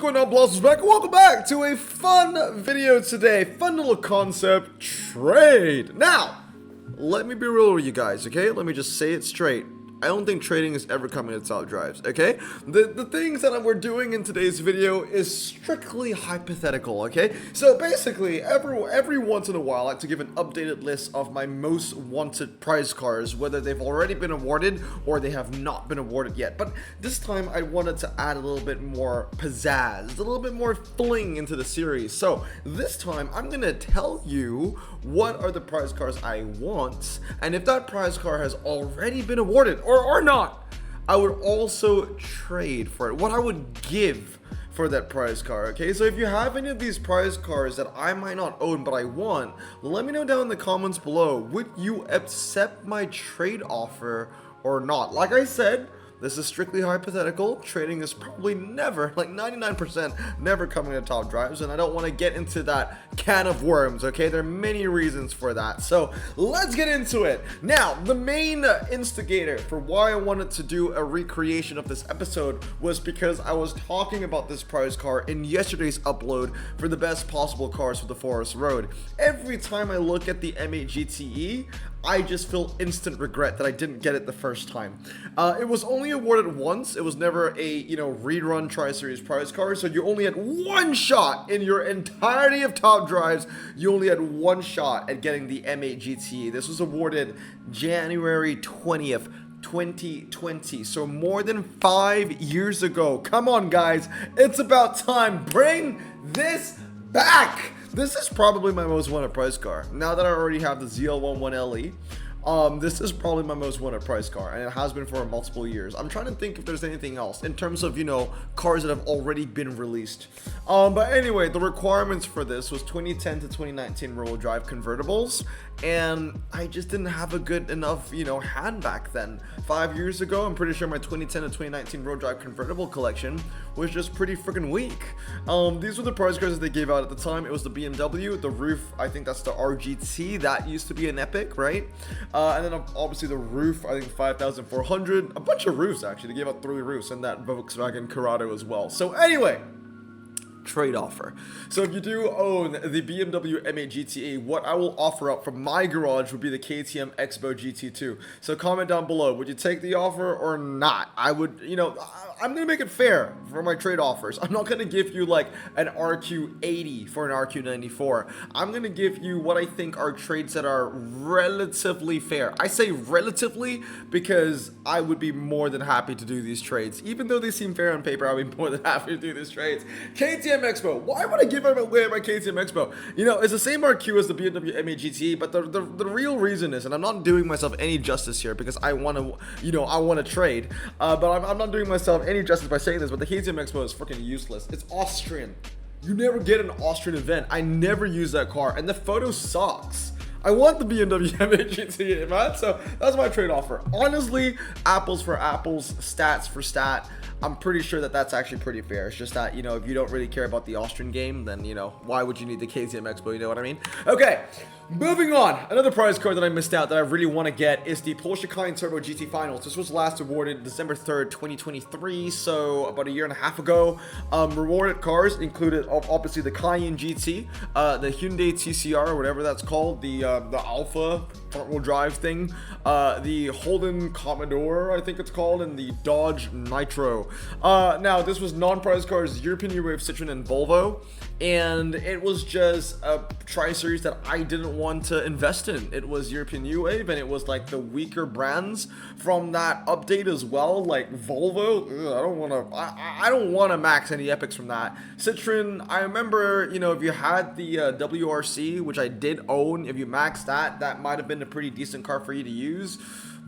going on, Blossoms back? Welcome back to a fun video today. Fun little concept trade. Now, let me be real with you guys, okay? Let me just say it straight. I don't think trading is ever coming to top drives, okay? The things that we're doing in today's video is strictly hypothetical, okay? So basically, every once in a while, I like to give an updated list of my most wanted prize cars, whether they've already been awarded or they have not been awarded yet. But this time, I wanted to add a little bit more pizzazz, a little bit more fling into the series. So this time, I'm gonna tell you what are the prize cars I want, and if that prize car has already been awarded or not, I would also trade for it, what I would give for that prize car, okay? So if you have any of these prize cars that I might not own but I want, let me know down in the comments below. Would you accept my trade offer or not? Like I said, this is strictly hypothetical. Trading is probably never, like 99%, never coming to top drives, and I don't want to get into that can of worms, okay? There are many reasons for that, so let's get into it. Now, the main instigator for why I wanted to do a recreation of this episode was because I was talking about this prize car in yesterday's upload for the best possible cars for the Forest Road. Every time I look at the M8 GTE, I just feel instant regret that I didn't get it the first time. It was only awarded once. It was never a, rerun Tri-Series prize car, so you only had one shot in your entirety of top drives. You only had one shot at getting the M8 GTE. This was awarded January 20th, 2020, so more than 5 years ago. Come on, guys, it's about time. Bring this back. This is probably my most wanted prize car. Now that I already have the ZL11LE, this is probably my most wanted prize car, and it has been for multiple years. I'm trying to think if there's anything else in terms of, cars that have already been released. But anyway, the requirements for this was 2010 to 2019 rear-wheel drive convertibles, and I just didn't have a good enough, hand back then. 5 years ago, I'm pretty sure my 2010 to 2019 rear-wheel drive convertible collection was just pretty freaking weak. These were the prize cars that they gave out at the time. It was the BMW, the roof, I think that's the RGT, that used to be an epic, right? And then obviously the roof, I think 5,400, a bunch of roofs actually. They gave out 3 roofs and that Volkswagen Corrado as well. So anyway, trade offer. So if you do own the BMW M8 GTE, what I will offer up from my garage would be the KTM Expo GT2. So comment down below, would you take the offer or not? I would, I'm gonna make it fair for my trade offers. I'm not gonna give you like an RQ80 for an RQ94. I'm gonna give you what I think are trades that are relatively fair. I say relatively because I would be more than happy to do these trades. Even though they seem fair on paper, I'd be more than happy to do these trades. KTM Expo. Why would I give away my KTM Expo? It's the same RQ as the BMW M8 GTE, but the real reason is, and I'm not doing myself any justice here because I want to, I want to trade, but I'm not doing myself any justice by saying this, but the KTM Expo is freaking useless. It's Austrian. You never get an Austrian event. I never use that car, and the photo sucks. I want the BMW M8 GTE, man. So that's my trade offer. Honestly, apples for apples, stats for stat. I'm pretty sure that that's actually pretty fair. It's just that, if you don't really care about the Austrian game, then, why would you need the KTM Expo? You know what I mean? Okay, moving on. Another prize card that I missed out that I really want to get is the Porsche Cayenne Turbo GT Finals. This was last awarded December 3rd, 2023, so about a year and a half ago. Rewarded cars included obviously the Cayenne GT, the Hyundai TCR, or whatever that's called, the Alpha front-wheel drive thing, the Holden Commodore, I think it's called, and the Dodge Nitro. Now, this was non-prize cars, European New Wave, Citroen, and Volvo, and it was just a Tri-Series that I didn't want to invest in. It was European New Wave, and it was like the weaker brands from that update as well, like Volvo. I don't want to max any epics from that. Citroen, I remember, if you had the WRC, which I did own, if you maxed that might have been a pretty decent car for you to use.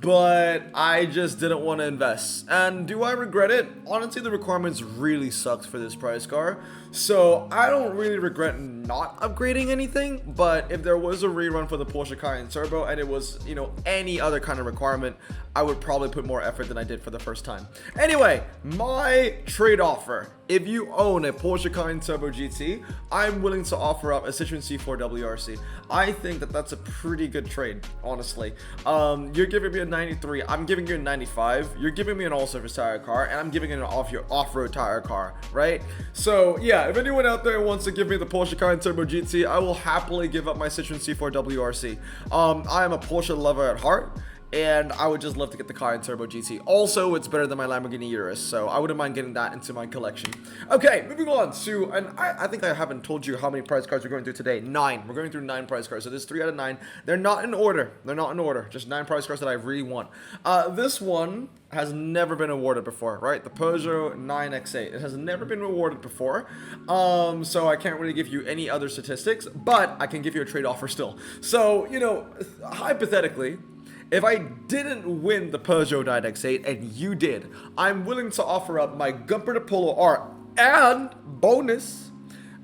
But I just didn't want to invest. And do I regret it? Honestly, the requirements really sucked for this prize car. So I don't really regret not upgrading anything. But if there was a rerun for the Porsche Cayenne Turbo and it was, any other kind of requirement, I would probably put more effort than I did for the first time. Anyway, my trade offer. If you own a Porsche Cayenne Turbo GT, I'm willing to offer up a Citroen C4 WRC. I think that that's a pretty good trade. honestly. You're giving me a 93, I'm giving you a 95, you're giving me an all-surface tire car, and I'm giving you an off-road tire car, right? So yeah, if anyone out there wants to give me the Porsche Cayenne Turbo GT, I will happily give up my Citroen C4 WRC. I am a Porsche lover at heart, and I would just love to get the Cayenne Turbo GT. Also, it's better than my Lamborghini Urus, so I wouldn't mind getting that into my collection. Okay, moving on to, and I think I haven't told you how many prize cards we're going through today. 9. We're going through 9 prize cards, so there's 3 out of 9. They're not in order. They're not in order. Just 9 prize cards that I really want. This one has never been awarded before, right? The Peugeot 9X8. It has never been awarded before, so I can't really give you any other statistics, but I can give you a trade offer still. So, you know, hypothetically, if I didn't win the Peugeot 9X8 and you did, I'm willing to offer up my Bugatti Polo R and bonus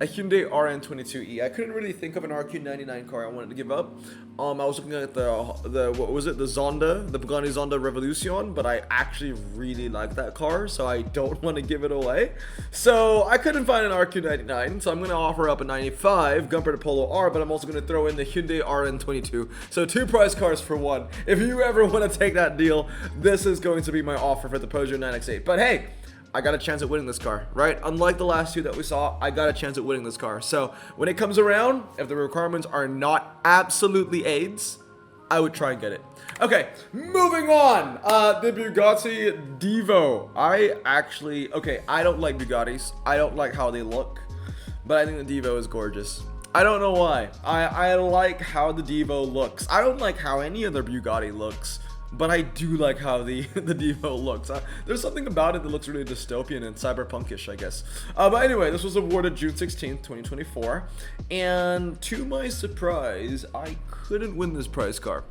a Hyundai RN22E. I couldn't really think of an RQ99 car I wanted to give up. I was looking at the what was it, the Zonda, the Bugatti Zonda Revolution, but I actually really like that car, so I don't want to give it away. So I couldn't find an RQ99, so I'm going to offer up a 95 Bugatti Polo R, but I'm also going to throw in the Hyundai RN22. So 2 prize cars for 1. If you ever want to take that deal, this is going to be my offer for the Peugeot 9X8. But hey, I got a chance at winning this car, right? Unlike the last 2 that we saw, I got a chance at winning this car. So when it comes around, if the requirements are not absolutely AIDS, I would try and get it. Okay, moving on. The Bugatti Divo. I don't like Bugattis. I don't like how they look, but I think the Divo is gorgeous. I don't know why. I like how the Divo looks. I don't like how any other Bugatti looks, but I do like how the Divo looks. There's something about it that looks really dystopian and cyberpunkish, I guess. But anyway, this was awarded June 16th, 2024. And to my surprise, I couldn't win this prize car.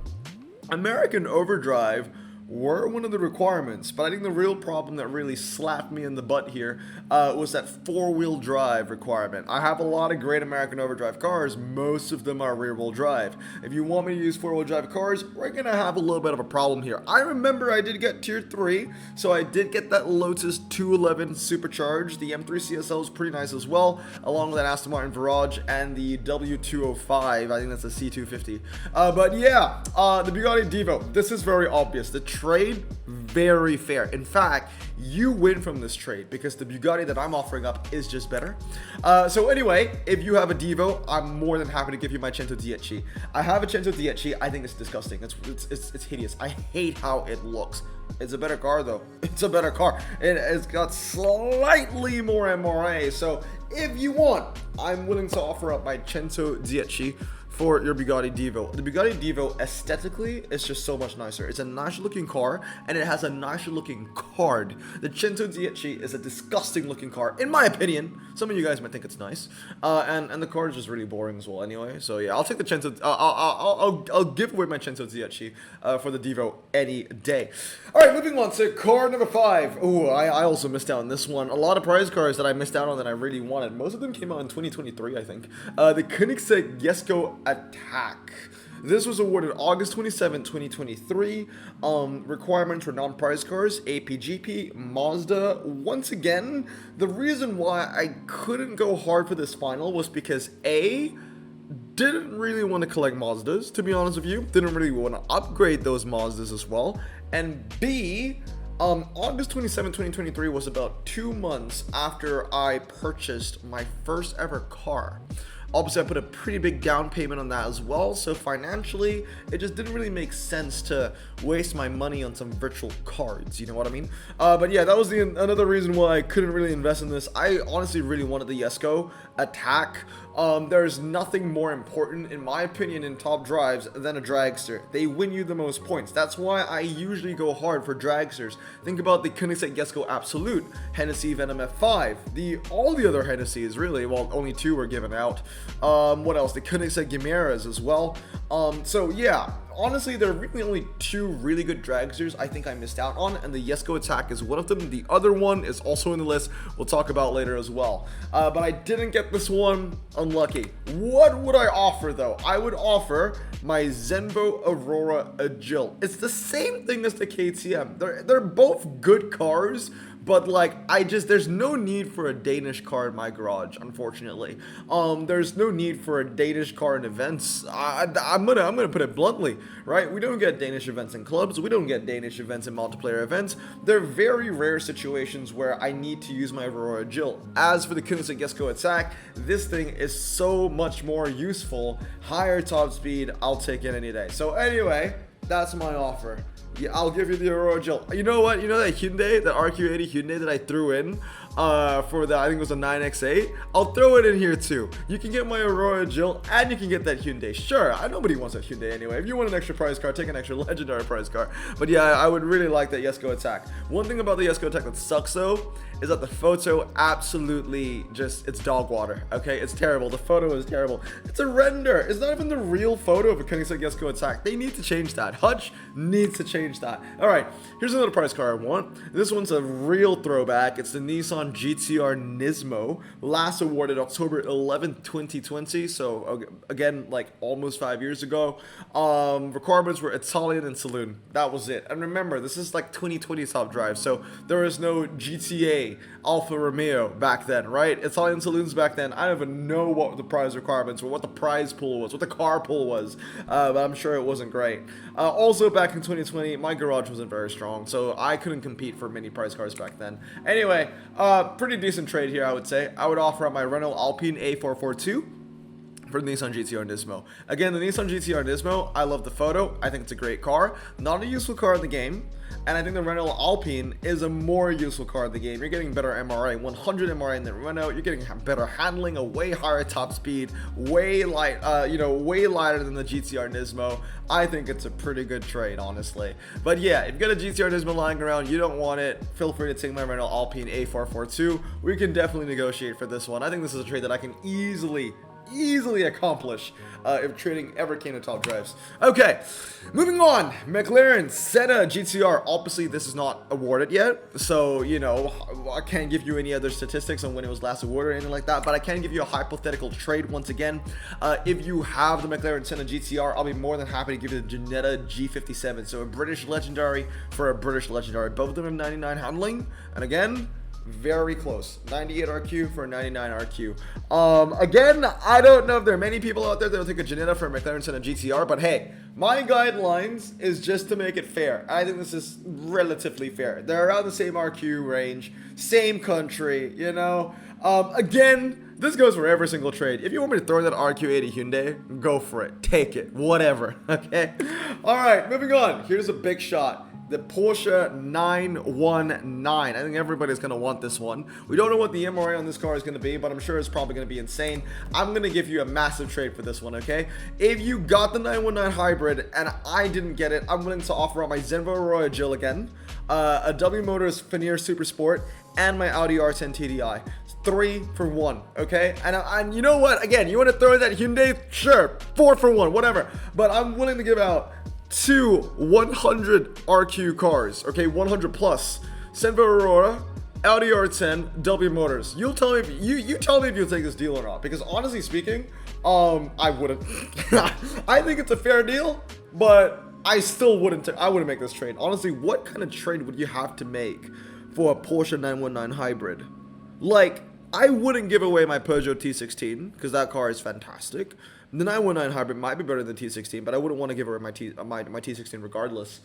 American Overdrive were one of the requirements, but I think the real problem that really slapped me in the butt here was that 4-wheel drive requirement. I have a lot of great American Overdrive cars. Most of them are rear-wheel drive. If you want me to use 4-wheel drive cars, we're going to have a little bit of a problem here. I remember I did get Tier 3, so I did get that Lotus 211 Supercharged. The M3 CSL is pretty nice as well, along with that Aston Martin Virage and the W205. I think that's a C250. But yeah, the Bugatti Divo. This is very obvious. The trade, very fair. In fact, you win from this trade because the Bugatti that I'm offering up is just better. So anyway, if you have a Divo, I'm more than happy to give you my 110 I have a 110 I think it's disgusting. It's hideous. I hate how it looks. It's a better car though. It's a better car. It's got slightly more MRA. So if you want, I'm willing to offer up my 110 for your Bugatti Divo. The Bugatti Divo aesthetically is just so much nicer. It's a nicer looking car and it has a nicer looking card. The 110 is a disgusting looking car, in my opinion. Some of you guys might think it's nice, and the car is just really boring as well. Anyway, so yeah, I'll take the 110. I'll give away my 110 for the Divo any day. All right, moving on to car number 5. Oh, I also missed out on this one. A lot of prize cars that I missed out on that I really wanted. Most of them came out in 2023, I think. The Koenigsegg Jesko Attack. This was awarded August 27, 2023. Requirements for non-prize cars, APGP, Mazda. Once again, the reason why I couldn't go hard for this final was because A, didn't really want to collect Mazdas, to be honest with you. Didn't really want to upgrade those Mazdas as well. And B, August 27, 2023 was about 2 months after I purchased my first ever car. Obviously, I put a pretty big down payment on that as well, so financially, it just didn't really make sense to waste my money on some virtual cards, you know what I mean? But yeah, that was another reason why I couldn't really invest in this. I honestly really wanted the Jesko Attack. There's nothing more important, in my opinion, in top drives than a dragster. They win you the most points. That's why I usually go hard for dragsters. Think about the Koenigsegg Jesko Absolute, Hennessy Venom F5, all the other Hennessy's really, well, only 2 were given out. What else? The Koenigsegg Chimeras as well. So yeah, honestly, there are really only 2 really good dragsters I think I missed out on, and the Jesko Attack is one of them. The other one is also in the list. We'll talk about later as well. But I didn't get this one. Unlucky. What would I offer though? I would offer my Zenvo Aurora Agile. It's the same thing as the KTM. They're both good cars, but like there's no need for a Danish car in my garage, unfortunately. There's no need for a Danish car in events. I'm gonna put it bluntly, right? We don't get Danish events in clubs. We don't get Danish events in multiplayer events. They're very rare situations where I need to use my Aurora Jill. As for the Koenigsegg Jesko attack, this thing is so much more useful. Higher top speed, I'll take it any day. So anyway, that's my offer. Yeah, I'll give you the Aurora Jill. You know what? You know that Hyundai, that RQ80 Hyundai that I threw in for the, I think it was a 9X8? I'll throw it in here too. You can get my Aurora Jill and you can get that Hyundai. Sure, nobody wants that Hyundai anyway. If you want an extra prize car, take an extra legendary prize car. But yeah, I would really like that Jesko attack. One thing about the Jesko attack that sucks though is that the photo absolutely just, it's dog water, okay? It's terrible. The photo is terrible. It's a render. It's not even the real photo of a Koenigsegg Jesko attack. They need to change that. Hutch needs to change that. All right, here's another prize car I want. This one's a real throwback. It's the Nissan GTR Nismo, last awarded October 11th, 2020. So again, like almost 5 years ago. Requirements were Italian and saloon. That was it. And remember, this is like 2020 top drive, so there was no GTA Alfa Romeo back then, right? Italian saloons back then. I don't even know what the prize requirements were, what the prize pool was, what the car pool was, but I'm sure it wasn't great. Also back in 2020, my garage wasn't very strong, so I couldn't compete for many prize cars back then. Anyway, pretty decent trade here, I would say. I would offer up my Renault Alpine A442 for the Nissan GTR Nismo. Again, the Nissan GTR Nismo, I love the photo. I think it's a great car. Not a useful car in the game. And I think the Renault Alpine is a more useful car in the game. You're getting better MRA, 100 MRA in the Renault. You're getting better handling, a way higher top speed, way light, way lighter than the GTR Nismo. I think it's a pretty good trade, honestly. But yeah, if you got a GTR Nismo lying around, you don't want it, feel free to take my Renault Alpine A442. We can definitely negotiate for this one. I think this is a trade that I can easily accomplish if trading ever came to top drives. Okay, moving on. McLaren Senna GTR. Obviously, this is not awarded yet, so you know I can't give you any other statistics on when it was last awarded or anything like that. But I can give you a hypothetical trade once again. If you have the McLaren Senna GTR, I'll be more than happy to give you the Jetta G57. So a British legendary for a British legendary. Both of them have 99 handling, and again, very close. 98 RQ for a 99 RQ. Again, I don't know if there are many people out there that will take a Jetta for a McLaren Senna GTR, but hey, my guidelines is just to make it fair. I think this is relatively fair. They're around the same RQ range, same country, you know. Again, this goes for every single trade. If you want me to throw in that RQ80 Hyundai, go for it. Take it. Whatever. Okay? Alright, moving on. Here's a big shot. The Porsche 919. I think everybody's going to want this one. We don't know what the MRA on this car is going to be, but I'm sure it's probably going to be insane. I'm going to give you a massive trade for this one, okay? If you got the 919 hybrid and I didn't get it, I'm willing to offer up my Zenvo Aurora Jill again, a W Motors Veneer Super Sport, and my Audi R10 TDI. 3 for 1, okay? And you know what? Again, you want to throw in that Hyundai? Sure, 4 for 1, whatever. But I'm willing to give out 2 100 RQ cars, okay, 100 plus. Zenvo Aurora, Audi R10, W Motors. You'll tell me if you tell me if you'll take this deal or not. Because honestly speaking, I wouldn't. I think it's a fair deal, but I still wouldn't. I wouldn't make this trade. Honestly, what kind of trade would you have to make for a Porsche 919 hybrid? Like, I wouldn't give away my Peugeot T16 because that car is fantastic. The 919 hybrid might be better than the T16, but I wouldn't want to give away my T16 regardless.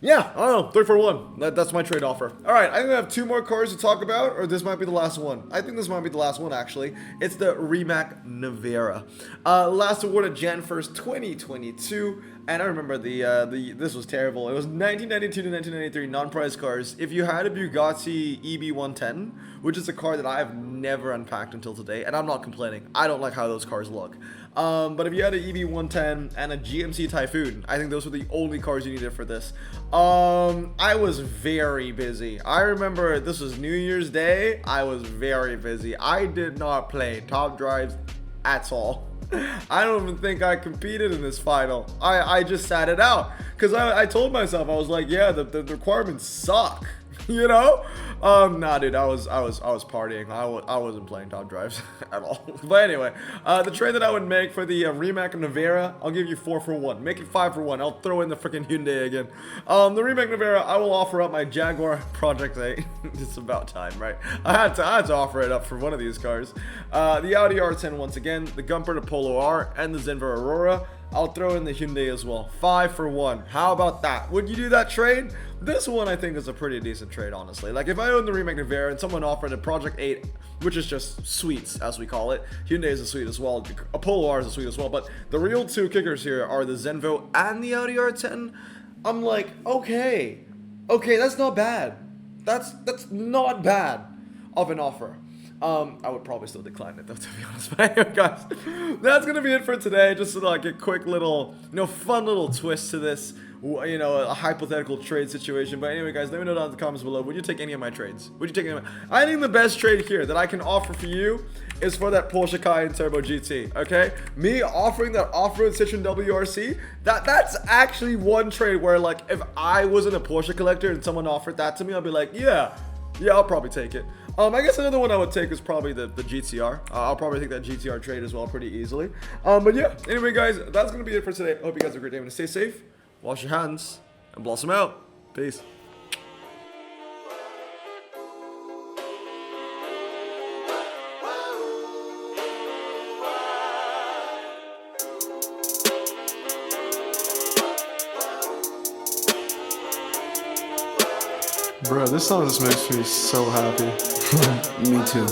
Yeah, I don't know, 3 for 1. That's my trade offer. All right, I think I have 2 more cars to talk about, or this might be the last one. I think this might be the last one, actually. It's the Rimac Nevera. Last awarded Jan 1st, 2022. And I remember this was terrible. It was 1992 to 1993 non-prize cars. If you had a Bugatti EB110, which is a car that I have never unpacked until today, and I'm not complaining. I don't like how those cars look. But if you had an EB110 and a GMC Typhoon, I think those were the only cars you needed for this. I was very busy. I remember this was New Year's Day. I was very busy. I did not play top drives at all. I don't even think I competed in this final. I just sat it out because I told myself, I was like, yeah, the requirements suck. You know? Nah, dude, I was partying. I wasn't playing top drives at all. But anyway, the trade that I would make for the Rimac Nevera, I'll give you 4 for 1. Make it 5 for 1. I'll throw in the freaking Hyundai again. The Rimac Nevera, I will offer up my Jaguar Project 8. It's about time, right? I had to offer it up for one of these cars. The Audi R10 once again, the Gumper, the Polo R, and the Zenva Aurora. I'll throw in the Hyundai as well. 5 for 1. How about that? Would you do that trade? This one I think is a pretty decent trade, honestly. Like if I owned the Rimac Nevera and someone offered a Project 8, which is just sweets as we call it. Hyundai is a sweet as well. A Polo R is a sweet as well. But the real two kickers here are the Zenvo and the Audi R10. I'm like, okay, that's not bad. That's not bad of an offer. I would probably still decline it though, to be honest. But anyway, guys, that's gonna be it for today. Just like a quick little, fun little twist to this, a hypothetical trade situation. But anyway, guys, let me know down in the comments below. Would you take any of my trades? Would you take any of my? I think the best trade here that I can offer for you is for that Porsche Cayenne Turbo GT. Okay, me offering that off-road Citroen WRC. That's actually one trade where, like, if I wasn't a Porsche collector and someone offered that to me, I'd be like, yeah, I'll probably take it. I guess another one I would take is probably the GTR. I'll probably take that GTR trade as well pretty easily. But yeah, anyway, guys, that's going to be it for today. I hope you guys have a great day. Stay safe, wash your hands, and blossom out. Peace. Bro, this song just makes me so happy. Me too.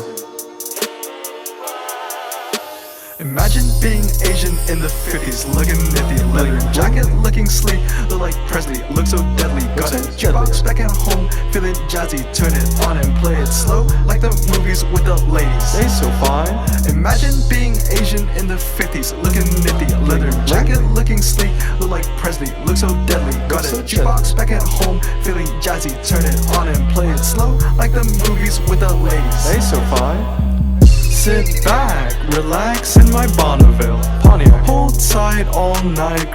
Imagine being Asian in the 50s, looking nifty, leather jacket, looking sleek, look like Presley, look so deadly, got a jukebox back at home, feeling jazzy, turn it on and play it slow, like the movies with the ladies. They so fine. Imagine being Asian in the 50s, looking nifty, leather jacket, looking sleek, look like Presley, look so deadly, got a jukebox back at home, feeling jazzy, turn it on and play it slow, like the movies with the ladies. They so fine. Sit back, relax in my Bonneville Pontiac. Hold tight all night,